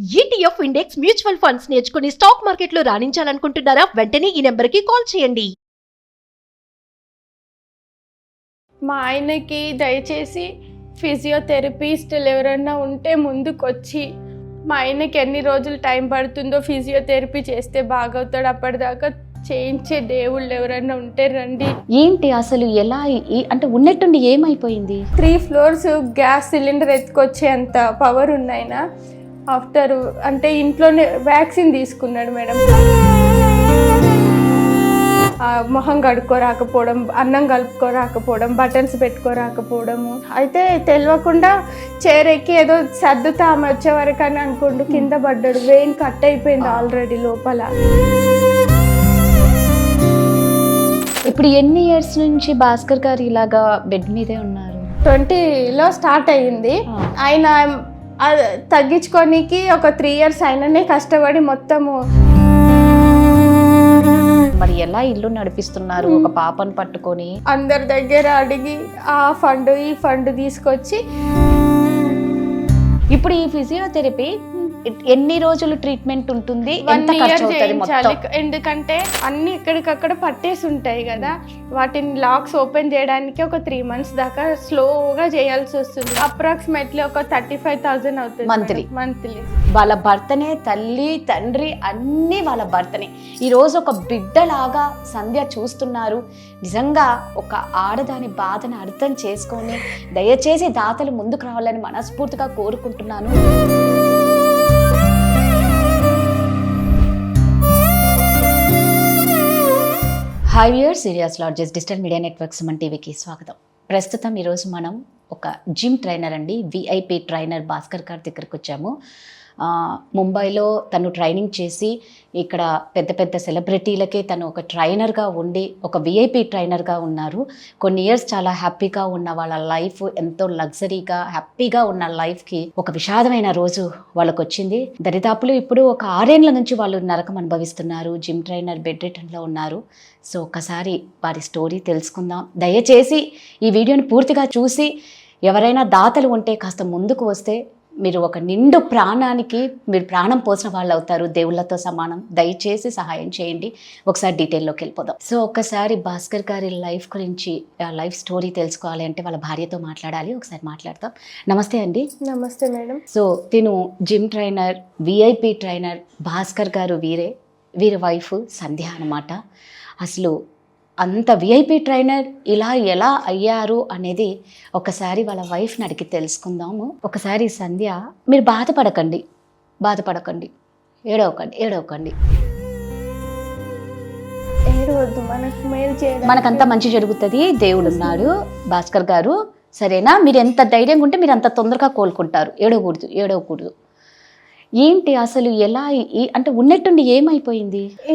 ETF index mutual funds నేర్చుకుని stock మార్కెట్లో రాణించాలనుకుంటున్నారా? వెంటనే ఈ నెంబర్కి కాల్ చేయండి. మా ఆయనకి దయచేసి ఫిజియోథెరపిస్టులు ఎవరైనా ఉంటే ముందుకొచ్చి మా ఆయనకి ఎన్ని రోజులు టైం పడుతుందో ఫిజియోథెరపీ చేస్తే బాగవుతాడు, అప్పటిదాకా చేయించే దేవుళ్ళు ఎవరైనా ఉంటే రండి. ఏంటి అసలు ఎలా అంటే ఉన్నట్టుండి ఏమైపోయింది? 3 floors గ్యాస్ సిలిండర్ ఎత్తుకొచ్చే అంత పవర్ ఉన్నాయన. ఆఫ్టర్ అంటే ఇంట్లోనే వ్యాక్సిన్ తీసుకున్నాడు మేడం. మొహం కడుక్కోరాకపోవడం, అన్నం కలుపుకోరాకపోవడం, బటన్స్ పెట్టుకోరాకపోవడము. అయితే తెలియకుండా చేరెక్కి ఏదో సర్దుతా ఆమె వచ్చే వరకు అని అనుకుంటూ కింద పడ్డాడు. వెయిన్ కట్ అయిపోయింది ఆల్రెడీ లోపల. ఇప్పుడు ఎన్ని ఇయర్స్ నుంచి భాస్కర్ గారు ఇలాగా బెడ్ మీదే ఉన్నారు? 20లో స్టార్ట్ అయ్యింది. ఆయన తగ్గించుకోనికి ఒక 3 years అయిననే కష్టపడి మొత్తము. మరి ఎలా ఇల్లు నడిపిస్తున్నారు ఒక పాపను పట్టుకొని? అందరి దగ్గర అడిగి ఆ ఫండ్ ఈ ఫండ్ తీసుకొచ్చి. ఇప్పుడు ఈ ఫిజియోథెరపీ ఎన్ని రోజులు ట్రీట్మెంట్ ఉంటుంది? 1 year చేయించాలి. ఎందుకంటే అన్ని ఇక్కడికక్కడ పట్టేసి ఉంటాయి కదా, వాటిని లాక్స్ ఓపెన్ చేయడానికి ఒక 3 months దాకా స్లోగా చేయాల్సి వస్తుంది. అప్రాక్సిమేట్లీ ఒక 35,000 అవుతుంది మంత్లీ. వాళ్ళ భర్తనే, తల్లి తండ్రి అన్నీ వాళ్ళ భర్తనే. ఈరోజు ఒక బిడ్డలాగా సంధ్య చూస్తున్నారు. నిజంగా ఒక ఆడదాని బాధను అర్థం చేసుకొని దయచేసి దాతలు ముందుకు రావాలని మనస్ఫూర్తిగా కోరుకుంటున్నాను. Hi viewers, serious largest digital media network Suman టీవీకి స్వాగతం. ప్రస్తుతం ఈరోజు మనం ఒక జిమ్ ట్రైనర్ అండి, విఐపి ట్రైనర్ భాస్కర్ గారి దగ్గరికి వచ్చాము. ముంబైలో తను ట్రైనింగ్ చేసి ఇక్కడ పెద్ద పెద్ద సెలబ్రిటీలకే తను ఒక ట్రైనర్గా ఉండి ఒక విఐపి ట్రైనర్గా ఉన్నారు. కొన్ని ఇయర్స్ చాలా హ్యాపీగా ఉన్న వాళ్ళ లైఫ్, ఎంతో లగ్జరీగా హ్యాపీగా ఉన్న లైఫ్కి ఒక విషాదమైన రోజు వాళ్ళకు వచ్చింది. దరిదాపులు ఇప్పుడు ఒక 6 ఏళ్ల నుంచి వాళ్ళు నరకం అనుభవిస్తున్నారు. జిమ్ ట్రైనర్ బెడ్ రిటర్న్లో ఉన్నారు. సో ఒక్కసారి వారి స్టోరీ తెలుసుకుందాం. దయచేసి ఈ వీడియోని పూర్తిగా చూసి ఎవరైనా దాతలు ఉంటే కాస్త ముందుకు వస్తే మీరు ఒక నిండు ప్రాణానికి మీరు ప్రాణం పోసిన వాళ్ళు అవుతారు, దేవుళ్ళతో సమానం. దయచేసి సహాయం చేయండి. ఒకసారి డీటెయిల్లోకి వెళ్ళిపోదాం. సో ఒక్కసారి భాస్కర్ గారి లైఫ్ గురించి, లైఫ్ స్టోరీ తెలుసుకోవాలి అంటే వాళ్ళ భార్యతో మాట్లాడాలి. ఒకసారి మాట్లాడతాం. నమస్తే అండి. నమస్తే మేడం. సో తిను gym trainer, VIP trainer Bhaskar గారు వీరి వైఫ్ సంధ్య అన్నమాట. అసలు అంత విఐపి ట్రైనర్ ఇలా ఎలా అయ్యారు అనేది ఒకసారి వాళ్ళ వైఫ్ని అడిగి తెలుసుకుందాము. ఒకసారి సంధ్య, మీరు బాధపడకండి, ఏడవకండి. మనకంతా మంచి జరుగుతుంది, దేవుడు ఉన్నాడు. భాస్కర్ గారు సరేనా? మీరు ఎంత ధైర్యంగా ఉంటే మీరు అంత తొందరగా కోలుకుంటారు. ఏడవకూడదు. ఏంటి అసలు ఎలా అంటే ఉన్నట్టుండి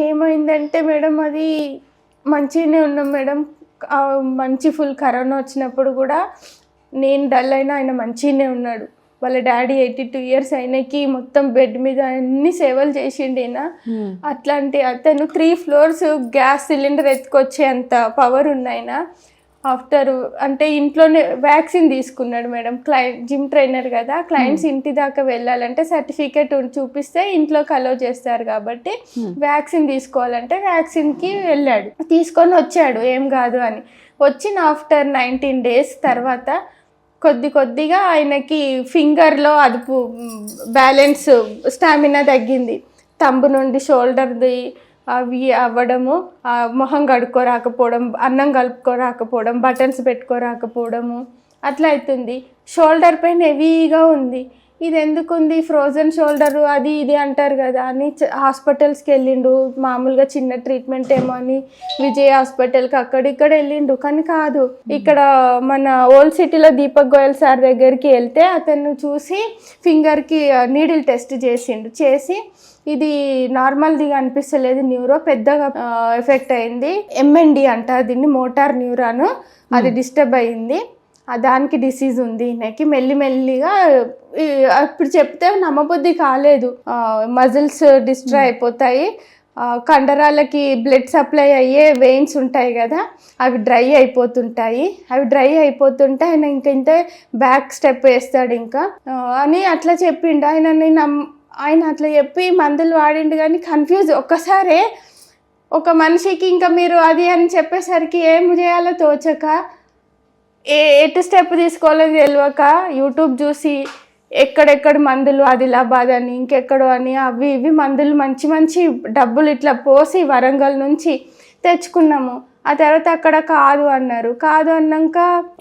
ఏమైందంటే మేడం, అది మంచిగానే ఉన్నాం మేడం. మంచి ఫుల్ కరోనా వచ్చినప్పుడు కూడా నేను డల్ అయినా ఆయన మంచిగానే ఉన్నాడు. వాళ్ళ డాడీ 82 years ఆయనకి మొత్తం బెడ్ మీద అన్ని సేవలు చేసిండు ఆయన. అట్లాంటి అతను 3 floors గ్యాస్ సిలిండర్ ఎత్తుకొచ్చే అంత పవర్ ఉన్నాయన. ఆఫ్టర్ అంటే ఇంట్లోనే వ్యాక్సిన్ తీసుకున్నాడు మేడం. జిమ్ ట్రైనర్ కదా, క్లయింట్స్ ఇంటి దాకా వెళ్ళాలంటే సర్టిఫికేట్ చూపిస్తే ఇంట్లోకి అలో చేస్తారు కాబట్టి వ్యాక్సిన్ తీసుకోవాలంటే వ్యాక్సిన్కి వెళ్ళాడు. తీసుకొని వచ్చాడు, ఏం కాదు అని. వచ్చిన ఆఫ్టర్ 19 days తర్వాత కొద్దిగా ఆయనకి ఫింగర్లో అదుపు, బ్యాలెన్స్, స్టామినా తగ్గింది. తంబు నుండి షోల్డర్ది అవి అవ్వడము, మొహం కడుక్కోరాకపోవడం, అన్నం కలుపుకోరాకపోవడం, బటన్స్ పెట్టుకోరాకపోవడము అట్లా అవుతుంది. షోల్డర్ పెయిన్ హెవీగా ఉంది. ఇది ఎందుకు ఉంది, ఫ్రోజన్ షోల్డరు అది ఇది అంటారు కదా అని హాస్పిటల్స్కి వెళ్ళిండు. మామూలుగా చిన్న ట్రీట్మెంట్ ఏమో అని విజయ్ హాస్పిటల్కి అక్కడిక్కడ వెళ్ళిండు. కానీ కాదు, ఇక్కడ మన ఓల్డ్ సిటీలో దీపక్ గోయల్ సార్ దగ్గరికి వెళ్తే అతను చూసి ఫింగర్కి నీడిల్ టెస్ట్ చేసి ఇది నార్మల్దిగా అనిపిస్తలేదు, న్యూరో పెద్దగా ఎఫెక్ట్ అయింది, ఎంఎన్డి అంటారు దీన్ని, మోటార్ న్యూరాన్, అది డిస్టర్బ్ అయింది, దానికి డిసీజ్ ఉంది ఈయనకి. మెల్లిగా ఇప్పుడు చెప్తే నమ్మబుద్ధి కాలేదు. మజిల్స్ డిస్ట్రాయ్ అయిపోతాయి, కండరాలకి బ్లడ్ సప్లై అయ్యే వెయిన్స్ ఉంటాయి కదా, అవి డ్రై అయిపోతుంటాయి. ఆయన ఇంత బ్యాక్ స్టెప్ వేస్తాడు ఇంకా అని అట్లా చెప్పిండు. ఆయన ఆయన అట్లా చెప్పి మందులు వాడిండు కానీ కన్ఫ్యూజ్. ఒక్కసారే ఒక మనిషికి ఇంకా మీరు అది అని చెప్పేసరికి ఏం చేయాలో తోచక ఎటు స్టెప్ తీసుకోవాలో తెలియక యూట్యూబ్ చూసి ఎక్కడెక్కడ మందులు ఆదిలాబాద్ అని ఇంకెక్కడో అని అవి ఇవి మందులు మంచి మంచి డబ్బులు ఇట్లా పోసి వరంగల్ నుంచి తెచ్చుకున్నాము. ఆ తర్వాత అక్కడ కాదు అన్నారు. కాదు అన్నాక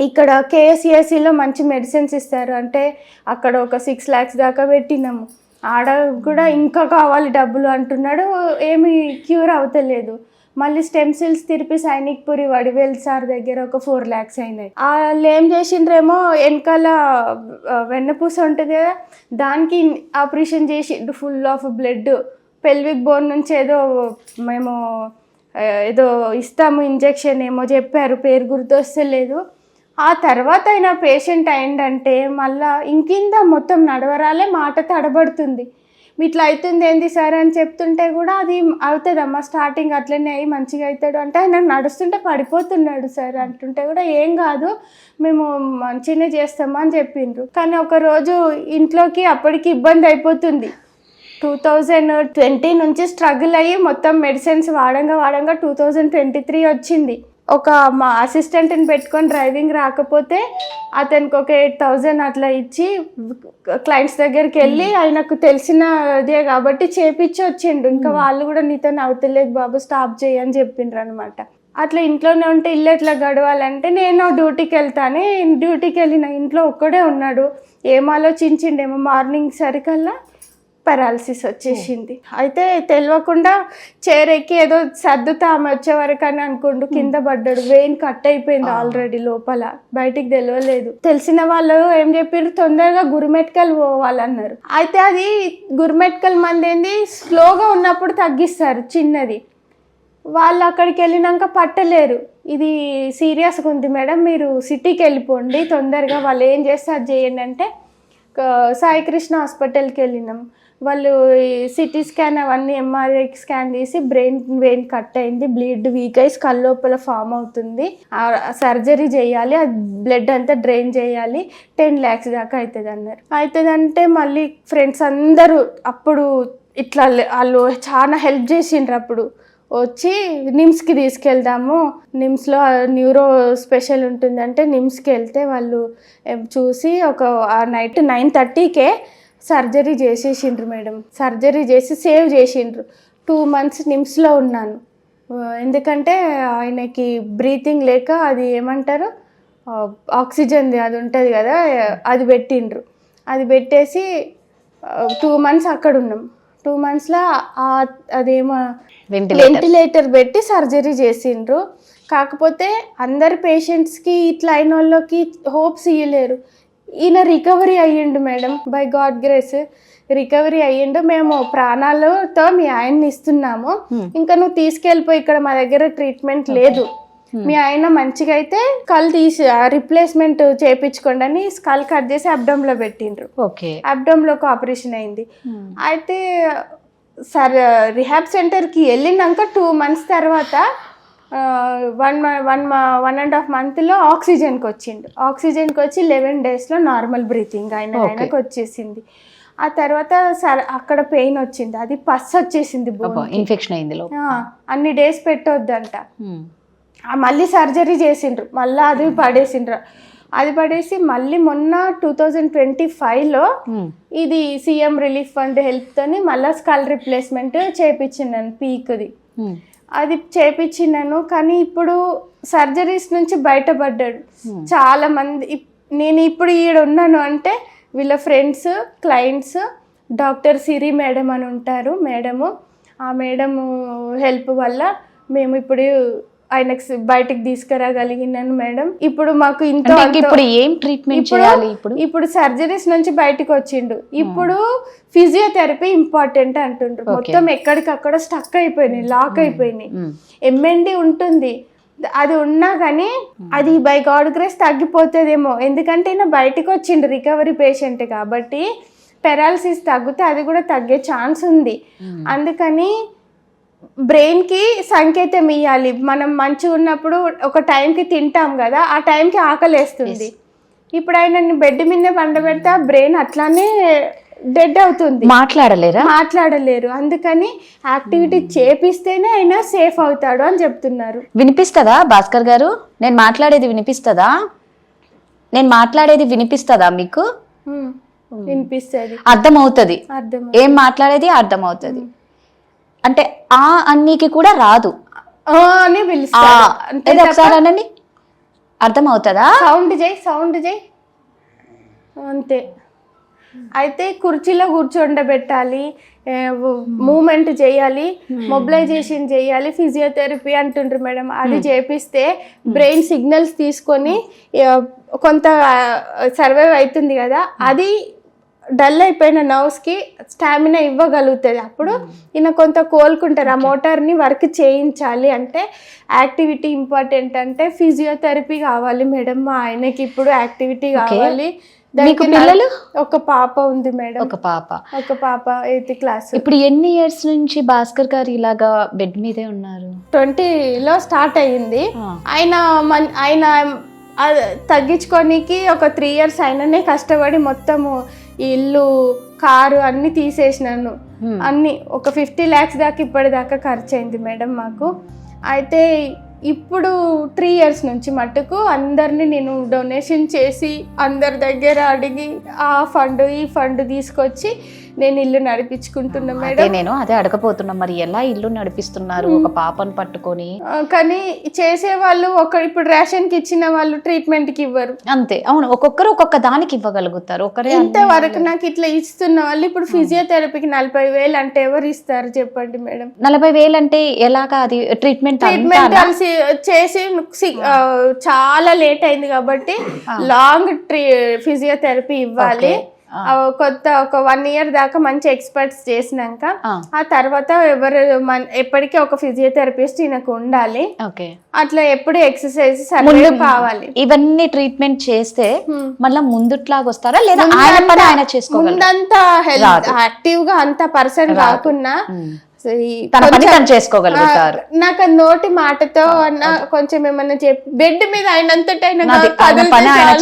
ఇక్కడ కేఎస్ఈఎస్సిలో మంచి మెడిసిన్స్ ఇస్తారు అంటే అక్కడ ఒక 6 lakhs దాకా పెట్టినాము. ఆడ కూడా ఇంకా కావాలి డబ్బులు అంటున్నాడు, ఏమి క్యూర్ అవుతలేదు. మళ్ళీ స్టెమ్ సెల్స్ తిరిపి సైనిక్పురి వడివేల్ సార్ దగ్గర ఒక 4 lakhs అయినాయి. వాళ్ళు ఏం చేసిండ్రేమో వెనకాల వెన్నపూస ఉంటుంది కదా, దానికి ఆపరేషన్ చేసి full of blood, pelvic bone నుంచి మేము ఏదో ఇస్తాము ఇంజెక్షన్ ఏమో చెప్పారు, పేరు గుర్తొస్తలేదు. ఆ తర్వాత అయినా పేషెంట్ అయిందంటే మళ్ళా ఇంకింద మొత్తం నడవరాలే, మాట తడబడుతుంది. ఇట్లా అవుతుంది ఏంది సార్ అని చెప్తుంటే కూడా అది అవుతుందమ్మా స్టార్టింగ్ అట్లనే అయ్యి మంచిగా అవుతాడు అంటే ఆయన నడుస్తుంటే పడిపోతున్నాడు సార్ అంటుంటే కూడా ఏం కాదు మేము మంచిగానే చేస్తామా అని చెప్పిండ్రు. కానీ ఒకరోజు ఇంట్లోకి అప్పటికి ఇబ్బంది అయిపోతుంది. 2020 నుంచి స్ట్రగుల్ అయ్యి మొత్తం మెడిసిన్స్ వాడంగా 2023 వచ్చింది. ఒక మా అసిస్టెంట్ని పెట్టుకొని డ్రైవింగ్ రాకపోతే అతనికి ఒక 8,000 అట్లా ఇచ్చి క్లయింట్స్ దగ్గరికి వెళ్ళి ఆయనకు తెలిసినదే కాబట్టి చేపించి వచ్చిండు. ఇంకా వాళ్ళు కూడా నీతో అవుతలేదు బాబు స్టాప్ చేయని చెప్పిండ్రు అనమాట. అట్లా ఇంట్లోనే ఉంటే ఇల్లు ఎట్లా గడవాలంటే నేను డ్యూటీకి వెళ్తానే, డ్యూటీకి వెళ్ళిన ఇంట్లో ఒక్కడే ఉన్నాడు. ఏం ఆలోచించిండేమో మార్నింగ్ సరికల్లా పెరాలసిస్ వచ్చేసింది. అయితే తెలియకుండా చైర్ ఎక్కి ఏదో సర్దుతా ఆమె వచ్చే వరకు అని అనుకుంటూ కింద పడ్డాడు. వెయిన్ కట్ అయిపోయింది ఆల్రెడీ లోపల, బయటికి తెలియలేదు. తెలిసిన వాళ్ళు ఏం చెప్పారు, తొందరగా గురుమెట్కల్ పోవాలన్నారు. అయితే అది గురుమెట్కల్ మంది ఏంది స్లోగా ఉన్నప్పుడు తగ్గిస్తారు చిన్నది. వాళ్ళు అక్కడికి వెళ్ళినాక పట్టలేరు, ఇది సీరియస్గా ఉంది మేడం మీరు సిటీకి వెళ్ళిపోండి తొందరగా, వాళ్ళు ఏం చేస్తే అది చేయండి అంటే సాయికృష్ణ హాస్పిటల్కి వెళ్ళినాం. వాళ్ళు సిటీ స్కాన్ అవన్నీ ఎంఆర్ఐ స్కాన్ తీసి వెయిన్ కట్ అయింది, బ్లడ్ వీక్ అయ్యి స్కల్ లోపల ఫామ్ అవుతుంది, సర్జరీ చేయాలి, ఆ బ్లడ్ అంతా డ్రైన్ చేయాలి, 10 lakhs దాకా అవుతుంది అన్నారు. అవుతుందంటే మళ్ళీ ఫ్రెండ్స్ అందరూ అప్పుడు ఇట్లా వాళ్ళు చాలా హెల్ప్ చేసిండ్రు. అప్పుడు వచ్చి నిమ్స్కి తీసుకెళ్దాము, నిమ్స్లో న్యూరో స్పెషల్ ఉంటుందంటే నిమ్స్కి వెళ్తే వాళ్ళు చూసి ఒక నైట్ 9:30కే సర్జరీ చేసేసిండ్రు మేడం. సర్జరీ చేసి సేవ్ చేసిండ్రు. 2 months నిమ్స్లో ఉన్నాను. ఎందుకంటే ఆయనకి బ్రీతింగ్ లేక అది ఏమంటారు ఆక్సిజన్ అది ఉంటుంది కదా, అది పెట్టిండ్రు. అది పెట్టేసి 2 months అక్కడ ఉన్నాం. 2 monthsలో అదేమో వెంటిలేటర్ పెట్టి సర్జరీ చేసిండ్రు. కాకపోతే అందరి పేషెంట్స్కి ఇట్లా అయిన వాళ్ళకి హోప్స్ ఇవ్వలేరు. ఈయన రికవరీ అయ్యిండు madam, by God grace recovery అయ్యిండు. మేము ప్రాణాలతో మీ ఆయన్ని ఇస్తున్నాము, ఇంకా నువ్వు తీసుకెళ్ళిపోయి, ఇక్కడ మా దగ్గర ట్రీట్మెంట్ లేదు, మీ ఆయన మంచిగా అయితే స్కల్ తీసి రిప్లేస్మెంట్ చేయించుకోండి అని స్కల్ కట్ చేసి అబ్డమ్లో పెట్టిండ్రు. అబ్డమ్లోకి ఆపరేషన్ అయింది. అయితే సరే రిహాబ్ సెంటర్కి వెళ్ళినాక 2 months తర్వాత 1.5 monthలో ఆక్సిజన్కి వచ్చిండు. ఆక్సిజన్కి వచ్చి 11 daysలో నార్మల్ బ్రీతింగ్ ఆయనకు వచ్చేసింది. ఆ తర్వాత అక్కడ పెయిన్ వచ్చింది, అది పస్ వచ్చేసింది, ఇన్ఫెక్షన్ అయింది, అన్ని డేస్ పెట్టొద్దంట. మళ్ళీ సర్జరీ చేసిండ్రు, మళ్ళీ అది పడేసిండ్రు. అది పడేసి మళ్ళీ మొన్న 2025లో ఇది సీఎం రిలీఫ్ ఫండ్ హెల్ప్ తోని మళ్ళీ స్కల్ రిప్లేస్మెంట్ చేయించినాను పీక్ది. అది చేయించినాను. కానీ ఇప్పుడు సర్జరీస్ నుంచి బయటపడ్డాడు. చాలా మంది నేను ఇప్పుడు ఈడ ఉన్నాను అంటే వీళ్ళ ఫ్రెండ్స్ క్లయింట్స్ డాక్టర్ సిరి మేడం అని ఉంటారు మేడము, ఆ మేడము హెల్ప్ వల్ల మేము ఇప్పుడు ఆయనకు బయటకు తీసుకురాగలిగినాను మేడం. ఇప్పుడు మాకు ఇప్పుడు సర్జరీస్ నుంచి బయటకు వచ్చిండు. ఇప్పుడు ఫిజియోథెరపీ ఇంపార్టెంట్ అంటుండ్రు. మొత్తం ఎక్కడికక్కడ స్టక్ అయిపోయినాయి, లాక్ అయిపోయినాయి. MND ఉంటుంది, అది ఉన్నా కానీ అది బై గాడ్ గ్రేస్ తగ్గిపోతుందేమో. ఎందుకంటే ఈయన బయటకు వచ్చిండు రికవరీ పేషెంట్ కాబట్టి పెరాలసిస్ తగ్గితే అది కూడా తగ్గే ఛాన్స్ ఉంది. అందుకని బ్రెయిన్కి సంకేతం ఇవ్వాలి. మనం మంచిగా ఉన్నప్పుడు ఒక టైంకి తింటాం కదా, ఆ టైంకి ఆకలేస్తుంది. ఇప్పుడు ఆయన బెడ్ మీద పండబెడితే ఆ బ్రెయిన్ అట్లానే డెడ్ అవుతుంది, మాట్లాడలేరు. అందుకని యాక్టివిటీ చేపిస్తేనే అయినా సేఫ్ అవుతాడు అని చెప్తున్నారు. వినిపిస్తుందా భాస్కర్ గారు? నేను మాట్లాడేది వినిపిస్తుందా మీకు? వినిపిస్తుంది, అర్థమవుతుంది, ఏం మాట్లాడేది అర్థమవుతుంది. అంటే ఆ అన్నికి కూడా రాదు అని పిలుస్తారు. ఒకసారి అనండి, అర్థమవుతుందా? సౌండ్ చేయి అంతే. అయితే కుర్చీలో కూర్చోండబెట్టాలి, మూమెంట్ చేయాలి, మొబిలైజేషన్ చేయాలి, ఫిజియోథెరపీ అంటుండ్రు మేడం. అది చేపిస్తే బ్రెయిన్ సిగ్నల్స్ తీసుకొని కొంత సర్వైవ్ అవుతుంది కదా, అది డల్ అయిపోయిన నర్వ్స్కి స్టామినా ఇవ్వగలుగుతుంది. అప్పుడు ఈయన కొంత కోలుకుంటారు. ఆ మోటార్ని వర్క్ చేయించాలి అంటే యాక్టివిటీ ఇంపార్టెంట్. అంటే ఫిజియోథెరపీ కావాలి మేడం, మా ఆయనకి ఇప్పుడు యాక్టివిటీ కావాలి. మీకు పిల్లలు? ఒక పాప ఉంది మేడం. ఒక పాప 8th క్లాస్. ఇప్పుడు ఎన్ని ఇయర్స్ నుంచి భాస్కర్ గారు ఇలాగా బెడ్ మీదే ఉన్నారు? 20లో స్టార్ట్ అయ్యింది. ఆయన తగ్గించుకోనికి ఒక 3 years అయిననే కష్టపడి మొత్తము ఇల్లు, కారు అన్ని తీసేసినాను. అన్ని ఒక 50 lakhs దాకా ఇప్పటిదాకా ఖర్చు అయింది మేడం మాకు. అయితే ఇప్పుడు 3 years నుంచి మటుకు అందరినీ నేను డొనేషన్ చేసి అందరి దగ్గర అడిగి ఆ ఫండ్ ఈ ఫండ్ తీసుకొచ్చి నేను ఇల్లు నడిపించుకుంటున్నా మేడం. నేను అదే అడగపోతున్నా, మరి ఎలా ఇల్లు నడిపిస్తున్నారు ఒక పాపను పట్టుకొని? కానీ చేసేవాళ్ళు ఇప్పుడు రేషన్ కి ఇచ్చిన వాళ్ళు ట్రీట్మెంట్ కి ఇవ్వరు. అంతే, అవును, ఒక్కొక్కరు ఒక్కొక్క దానికి ఇవ్వగలుగుతారు. ఇంతవరకు నాకు ఇట్లా ఇస్తున్న వాళ్ళు ఇప్పుడు ఫిజియోథెరపీకి 40,000 అంటే ఎవరు ఇస్తారు చెప్పండి మేడం? 40,000 అంటే ఎలాగా? అది ట్రీట్మెంట్ చేసి చాలా లేట్ అయింది కాబట్టి లాంగ్ ఫిజియోథెరపీ ఇవ్వాలి. కొత్త ఒక 1 year దాకా మంచి ఎక్స్పర్ట్స్ చేసినాక ఆ తర్వాత ఎప్పటికీ ఒక ఫిజియోథెరపిస్ట్ ఈయనకు ఉండాలి. అట్లా ఎప్పుడు ఎక్సర్సైజ్ కావాలి. ఇవన్నీ ట్రీట్మెంట్ చేస్తే మళ్ళీ ముందుట్లాగా వస్తారా లేదా ఆయన పని ఆయన చేసుకోగలరా? ముందంతా హెల్త్ యాక్టివ్ గా అంత పర్సన్ కాకున్నా చేసుకోగలుగుతారు. నాకు నోటి మాటతో అన్న కొంచెం ఏమన్నా చెప్పి బెడ్ మీద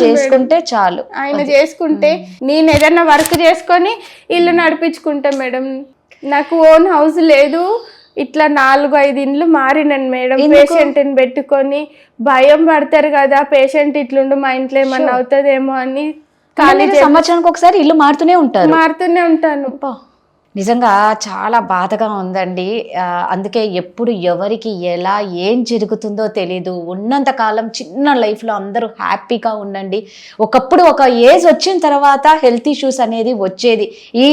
చేసుకుంటే చాలు. ఆయన చేసుకుంటే నేను ఏదైనా వర్క్ చేసుకొని ఇల్లు నడిపించుకుంటా మేడం. నాకు ఓన్ హౌస్ లేదు. ఇట్లా 4-5 ఇండ్లు మారినాను మేడం. పేషెంట్ ని పెట్టుకొని భయం పడతారు కదా, పేషెంట్ ఇట్లుండు మా ఇంట్లో ఏమన్నా అవుతుందేమో అని. కానీ సంవత్సరానికి ఒకసారి ఇల్లు మారుతూనే ఉంటాను. నిజంగా చాలా బాధగా ఉందండి. అందుకే ఎప్పుడు ఎవరికి ఎలా ఏం జరుగుతుందో తెలీదు. ఉన్నంతకాలం చిన్న లైఫ్లో అందరూ హ్యాపీగా ఉండండి. ఒకప్పుడు ఒక ఏజ్ వచ్చిన తర్వాత హెల్త్ ఇష్యూస్ అనేది వచ్చేది. ఈ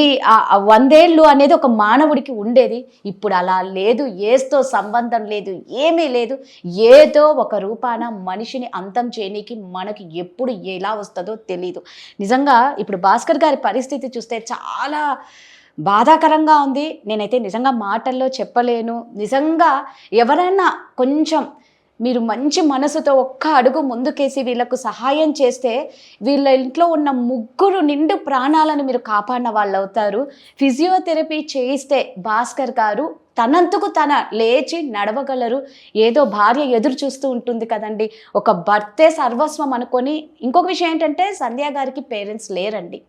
100 ఏళ్ళు అనేది ఒక మానవుడికి ఉండేది. ఇప్పుడు అలా లేదు. ఏజ్తో సంబంధం లేదు, ఏమీ లేదు. ఏదో ఒక రూపాన మనిషిని అంతం చేయడానికి మనకి ఎప్పుడు ఎలా వస్తుందో తెలీదు. నిజంగా ఇప్పుడు భాస్కర్ గారి పరిస్థితి చూస్తే చాలా బాధాకరంగా ఉంది. నేనైతే నిజంగా మాటల్లో చెప్పలేను. నిజంగా ఎవరైనా కొంచెం మీరు మంచి మనసుతో ఒక్క అడుగు ముందుకేసి వీళ్ళకు సహాయం చేస్తే వీళ్ళ ఇంట్లో ఉన్న 3 నిండు ప్రాణాలను మీరు కాపాడిన వాళ్ళు అవుతారు. ఫిజియోథెరపీ చేయిస్తే భాస్కర్ గారు తనంతకు తన లేచి నడవగలరు. ఏదో భార్య ఎదురు చూస్తూ ఉంటుంది కదండి, ఒక భర్తే సర్వస్వం అనుకొని. ఇంకొక విషయం ఏంటంటే సంధ్య గారికి పేరెంట్స్ లేరండి.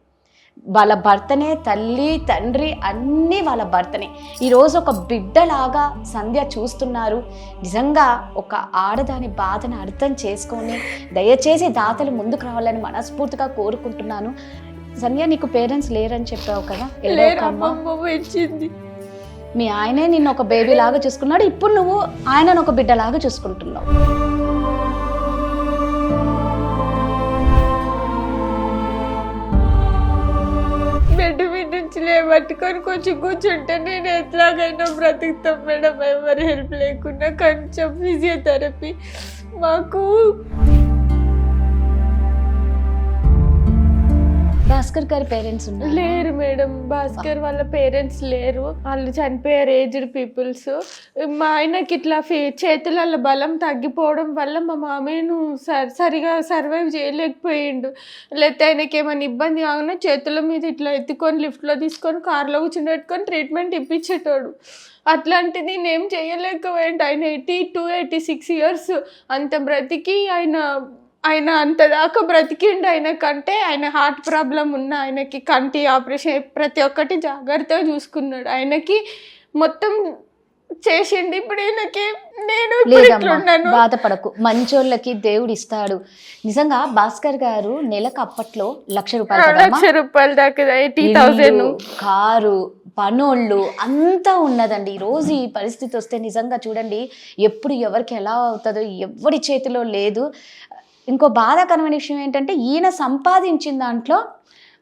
వాళ్ళ భర్తనే, తల్లి తండ్రి అన్నీ వాళ్ళ భర్తనే. ఈరోజు ఒక బిడ్డలాగా సంధ్య చూస్తున్నారు. నిజంగా ఒక ఆడదాని బాధను అర్థం చేసుకొని దయచేసి దాతలు ముందుకు రావాలని మనస్ఫూర్తిగా కోరుకుంటున్నాను. సంధ్య, నీకు పేరెంట్స్ లేరని చెప్పావు కదా, మీ ఆయనే నిన్ను ఒక బేబీ లాగా చూసుకున్నాడు. ఇప్పుడు నువ్వు ఆయనను ఒక బిడ్డలాగా చూసుకుంటున్నావు. బెడ్ మీద నుంచి లేబట్టుకొని కొంచెం కూర్చుంటే నేను ఎట్లాగైనా బ్రతుకుతాం మేడం, ఎవరి హెల్ప్ లేకుండా. కొంచెం ఫిజియోథెరపీ మాకు. భాస్కర్ గారి పేరెంట్స్ లేరు మేడం. భాస్కర్ వాళ్ళ పేరెంట్స్ లేరు, వాళ్ళు చనిపోయారు, ఏజ్డ్ పీపుల్స్. మా ఆయనకి ఇట్లా చేతుల బలం తగ్గిపోవడం వల్ల మా మామయ్యను సరిగా సర్వైవ్ చేయలేకపోయిండు. లేకపోతే ఆయనకి ఏమైనా ఇబ్బంది కాకుండా చేతుల మీద ఇట్లా ఎత్తుకొని లిఫ్ట్లో తీసుకొని కార్లో కూర్చుని ట్రీట్మెంట్ ఇప్పించేటోడు. అట్లాంటిది నేనేం చేయలేకపోయిండు. ఆయన 82-86 years అంత బ్రతికి ఆయన ఆయన అంతదాకా బ్రతికిండు. ఆయనకంటే ఆయన హార్ట్ ప్రాబ్లం ఉన్న ఆయనకి కంటి ఆపరేషన్ ప్రతి ఒక్కటి జాగ్రత్తగా చూసుకున్నాడు. ఆయనకి మొత్తం చేసిండు. ఇప్పుడు ఈయనకి నేను ఇప్పుడు ఇట్లున్నాను. బాధపడకు, మంచోళ్ళకి దేవుడు ఇస్తాడు. నిజంగా భాస్కర్ గారు నెలకు అప్పట్లో 1,00,000 రూపాయలు దాకా 80,000 కారు పనోళ్ళు అంతా ఉన్నదండి. ఈరోజు ఈ పరిస్థితి వస్తే నిజంగా చూడండి, ఎప్పుడు ఎవరికి ఎలా అవుతుందో ఎవరి చేతిలో లేదు. ఇంకో బాధాకరమైన విషయం ఏంటంటే ఈయన సంపాదించిన దాంట్లో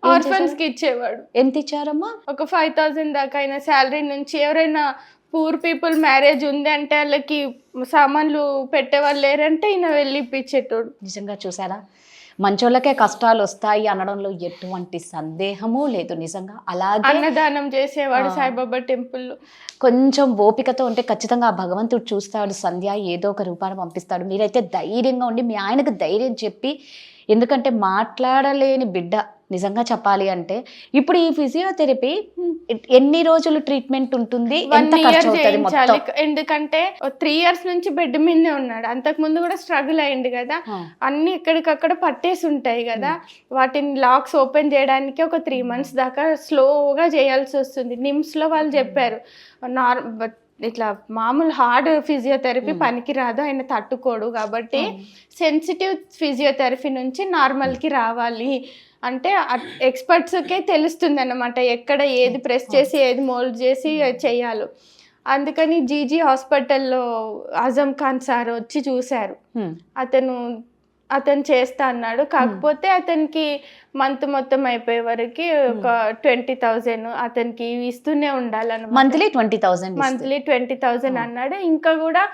ఆర్ఫన్స్ కి ఇచ్చేవాడు. ఎంత ఇచ్చారమ్మా? ఒక 5,000 దాకా ఆయన శాలరీ నుంచి. ఎవరైనా పూర్ పీపుల్ మ్యారేజ్ ఉంది అంటే వాళ్ళకి సామాన్లు పెట్టేవాళ్ళు లేరంటే ఈయన వెళ్ళి ఇప్పించేటోడు. నిజంగా చూసారా, మంచోళ్ళకే కష్టాలు వస్తాయి అనడంలో ఎటువంటి సందేహము లేదు. నిజంగా అలాగే అన్నదానం చేసేవాడు సాయిబాబా టెంపుల్లో. కొంచెం ఓపికతో ఉంటే ఖచ్చితంగా ఆ భగవంతుడు చూస్తాడు. సంధ్య ఏదో ఒక రూపాన్ని పంపిస్తాడు. మీరైతే ధైర్యంగా ఉండి మీ ఆయనకు ధైర్యం చెప్పి, ఎందుకంటే మాట్లాడలేని బిడ్డ నిజంగా చెప్పాలి అంటే ఇప్పుడు ఈ ఫిజియోథెరపీ ఎన్ని రోజులు ట్రీట్మెంట్ ఉంటుంది, ఎంత ఖర్చు అవుతుంది మొత్తం? ఎందుకంటే 3 years నుంచి బెడ్ మీదే ఉన్నాడు. అంతకు ముందు కూడా స్ట్రగుల్ అయ్యింది కదా, అన్ని ఎక్కడికక్కడ పట్టేసి ఉంటాయి కదా, వాటిని లాక్స్ ఓపెన్ చేయడానికి ఒక 3 months దాకా స్లోగా చేయాల్సి వస్తుంది. నిమ్స్ లో వాళ్ళు చెప్పారు ఇట్లా మామూలు హార్డ్ ఫిజియోథెరపీ పనికి రాదు, ఆయన తట్టుకోడు, కాబట్టి సెన్సిటివ్ ఫిజియోథెరపీ నుంచి నార్మల్కి రావాలి అంటే ఎక్స్పర్ట్స్కే తెలుస్తుంది అన్నమాట, ఎక్కడ ఏది ప్రెస్ చేసి ఏది మోల్డ్ చేసి చేయాలి. అందుకని జీజీ హాస్పిటల్లో అజమ్ ఖాన్ సార్ వచ్చి చూశారు. అతను చేస్తా అన్నాడు. కాకపోతే అతనికి మంత్ మొత్తం అయిపోయే వరకు ఒక 20,000 అతనికి ఇస్తూనే ఉండాలన్నమాట. మంత్లీ 20,000 అన్నాడు. ఇంకా కూడా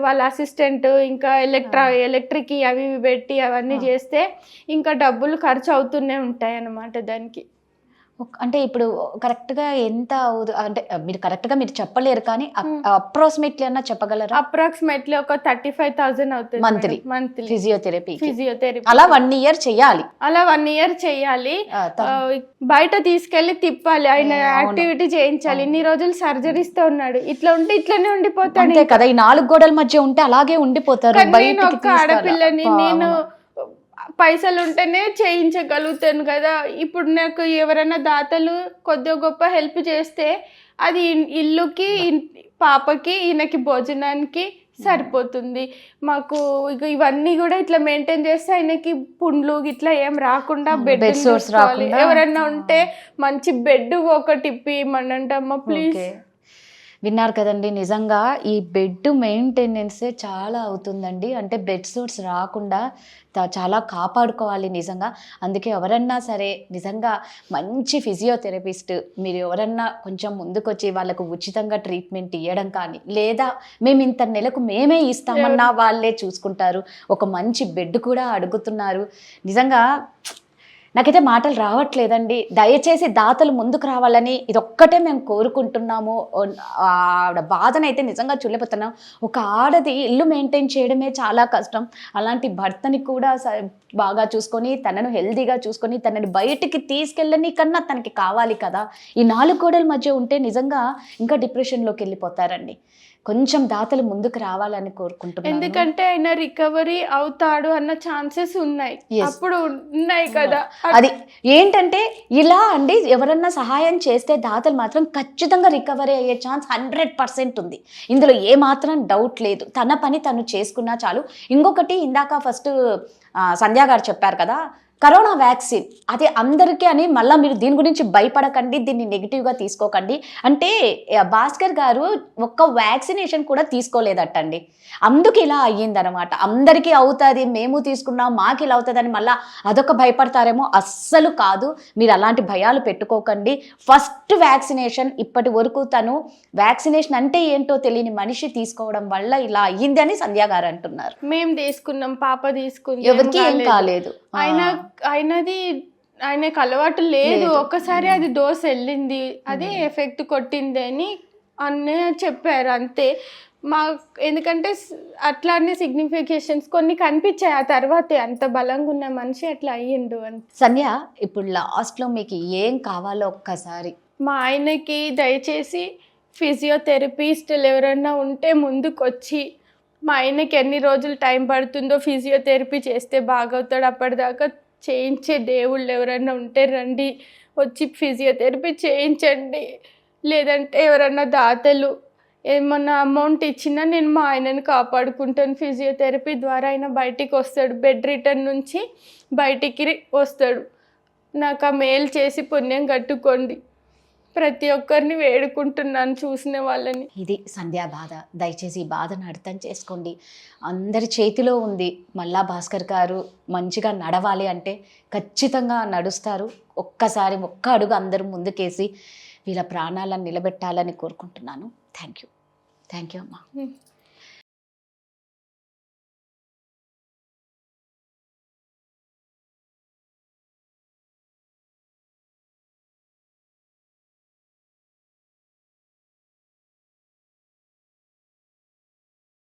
వాళ్ళ అసిస్టెంట్ ఇంకా ఎలక్ట్రిక్ అవి పెట్టి అవన్నీ చేస్తే ఇంకా డబ్బులు ఖర్చు అవుతూనే ఉంటాయి అన్నమాట దానికి. అంటే ఇప్పుడు కరెక్ట్గా ఎంత అంటే మీరు కరెక్ట్గా మీరు చెప్పలేరు కానీ అప్రాక్సిమేట్లీ అన్నా చెప్పగలరా? అప్రాక్సిమేట్లీ ఒక 35,000 అవుతుంది మంత్లీ ఫిజియోథెరపీ. అలా 1 year చెయ్యాలి. అలా 1 year చెయ్యాలి. బయట తీసుకెళ్లి తిప్పాలి, ఆయన యాక్టివిటీ చేయించాలి. ఇన్ని రోజులు సర్జరీస్ తో ఉన్నాడు, ఇట్లా ఉంటే ఇట్లనే ఉండిపోతాడు కదా. ఈ 4 గోడల మధ్య ఉంటే అలాగే ఉండిపోతారు. నేను ఒక ఆడపిల్లని, నేను పైసలు ఉంటేనే చేయించగలుగుతాను కదా. ఇప్పుడు నాకు ఎవరైనా దాతలు కొద్దిగా గొప్ప హెల్ప్ చేస్తే అది ఇల్లుకి, పాపకి, ఈయనకి భోజనానికి సరిపోతుంది. మాకు ఇవన్నీ కూడా ఇట్లా మెయింటైన్ చేస్తే ఆయనకి పుండ్లు ఇట్లా ఏం రాకుండా బెడ్ చూసుకోవాలి. ఎవరైనా ఉంటే మంచి బెడ్ ఒకటి ఇప్పిమనంటమ్మా ప్లీజ్. విన్నారు కదండి, నిజంగా ఈ బెడ్ మెయింటెనెన్సే చాలా అవుతుందండి. అంటే బెడ్ సోర్స్ రాకుండా చాలా కాపాడుకోవాలి నిజంగా. అందుకే ఎవరన్నా సరే నిజంగా మంచి ఫిజియోథెరపిస్ట్ మీరు ఎవరన్నా కొంచెం ముందుకొచ్చి వాళ్ళకు ఉచితంగా ట్రీట్మెంట్ ఇవ్వడం కానీ, లేదా మేము ఇంత నెలకు మేమే ఇస్తామన్నా వాళ్ళే చూసుకుంటారు. ఒక మంచి బెడ్ కూడా అడుగుతున్నారు. నిజంగా నాకైతే మాటలు రావట్లేదండి. దయచేసి దాతలు ముందుకు రావాలని ఇదొక్కటే మేము కోరుకుంటున్నాము. ఆవిడ బాధనైతే నిజంగా చూడలేకపోతున్నాం. ఒక ఆడది ఇల్లు మెయింటైన్ చేయడమే చాలా కష్టం. అలాంటి భర్తని కూడా బాగా చూసుకొని, తనను హెల్దీగా చూసుకొని, తనని బయటికి తీసుకెళ్ళని కన్నా తనకి కావాలి కదా. ఈ 4 గోడల మధ్య ఉంటే నిజంగా ఇంకా డిప్రెషన్లోకి వెళ్ళిపోతారండి. కొంచెం దాతలు ముందుకు రావాలని కోరుకుంటున్నాను. ఎందుకంటే ఆయన రికవరీ అవుతాడు అన్న ఛాన్సెస్ ఉన్నాయి, అప్పుడు ఉన్నాయి కదా. అది ఏంటంటే ఇలా అండి, ఎవరన్నా సహాయం చేస్తే దాతలు మాత్రం ఖచ్చితంగా రికవరీ అయ్యే ఛాన్స్ 100% ఉంది. ఇందులో ఏ మాత్రం డౌట్ లేదు. తన పని తను చేసుకున్నా చాలు. ఇంకొకటి ఇందాక ఫస్ట్ సంధ్య గారు చెప్పారు కదా, కరోనా వ్యాక్సిన్ అది అందరికీ అని, మళ్ళీ మీరు దీని గురించి భయపడకండి, దీన్ని నెగిటివ్గా తీసుకోకండి. అంటే భాస్కర్ గారు ఒక్క వ్యాక్సినేషన్ కూడా తీసుకోలేదటండి, అందుకు ఇలా అయ్యిందనమాట. అందరికీ అవుతుంది, మేము తీసుకున్నాం, మాకు ఇలా అవుతుంది అని మళ్ళీ అదొక భయపడతారేమో. అస్సలు కాదు, మీరు అలాంటి భయాలు పెట్టుకోకండి. ఫస్ట్ వ్యాక్సినేషన్ ఇప్పటి వరకు తను వ్యాక్సినేషన్ అంటే ఏంటో తెలియని మనిషి తీసుకోవడం వల్ల ఇలా అయ్యింది అని సంధ్య గారు అంటున్నారు. మేము తీసుకున్నాం, పాప తీసుకుంది, ఎవరికి ఏం కాలేదు. ఆయనకు అలవాటు లేదు, ఒక్కసారి అది డోస్ వెళ్ళింది, అది ఎఫెక్ట్ కొట్టింది అని అన్నీ చెప్పారు అంతే. ఎందుకంటే అట్లానే సిగ్నిఫికేషన్స్ కొన్ని కనిపించాయి ఆ తర్వాతే, అంత బలంగా ఉన్న మనిషి అట్లా అయ్యిండు అని. సంధ్య, ఇప్పుడు లాస్ట్లో మీకు ఏం కావాలో ఒక్కసారి. మా ఆయనకి దయచేసి ఫిజియోథెరపిస్టులు ఎవరైనా ఉంటే ముందుకొచ్చి మా ఆయనకి ఎన్ని రోజులు టైం పడుతుందో ఫిజియోథెరపీ చేస్తే బాగవుతాడు, అప్పటిదాకా చేయించే దేవుళ్ళు ఎవరన్నా ఉంటే రండి, వచ్చి ఫిజియోథెరపీ చేయించండి. లేదంటే ఎవరన్నా దాతలు ఏమన్నా అమౌంట్ ఇచ్చినా నేను మా ఆయనని కాపాడుకుంటాను. ఫిజియోథెరపీ ద్వారా ఆయన బయటికి వస్తాడు, బెడ్ రిటర్న్ నుంచి బయటికి వస్తాడు. నాకు ఆ మేలు చేసి పుణ్యం కట్టుకోండి. ప్రతి ఒక్కరిని వేడుకుంటున్నాను చూసిన వాళ్ళని. ఇది సంధ్యా బాధ. దయచేసి ఈ బాధను అర్థం చేసుకోండి. అందరి చేతిలో ఉంది. మల్లా భాస్కర్ గారు మంచిగా నడవాలి అంటే ఖచ్చితంగా నడుస్తారు. ఒక్క అడుగు అందరూ ముందుకేసి వీళ్ళ ప్రాణాలను నిలబెట్టాలని కోరుకుంటున్నాను. థ్యాంక్ యూ అమ్మా.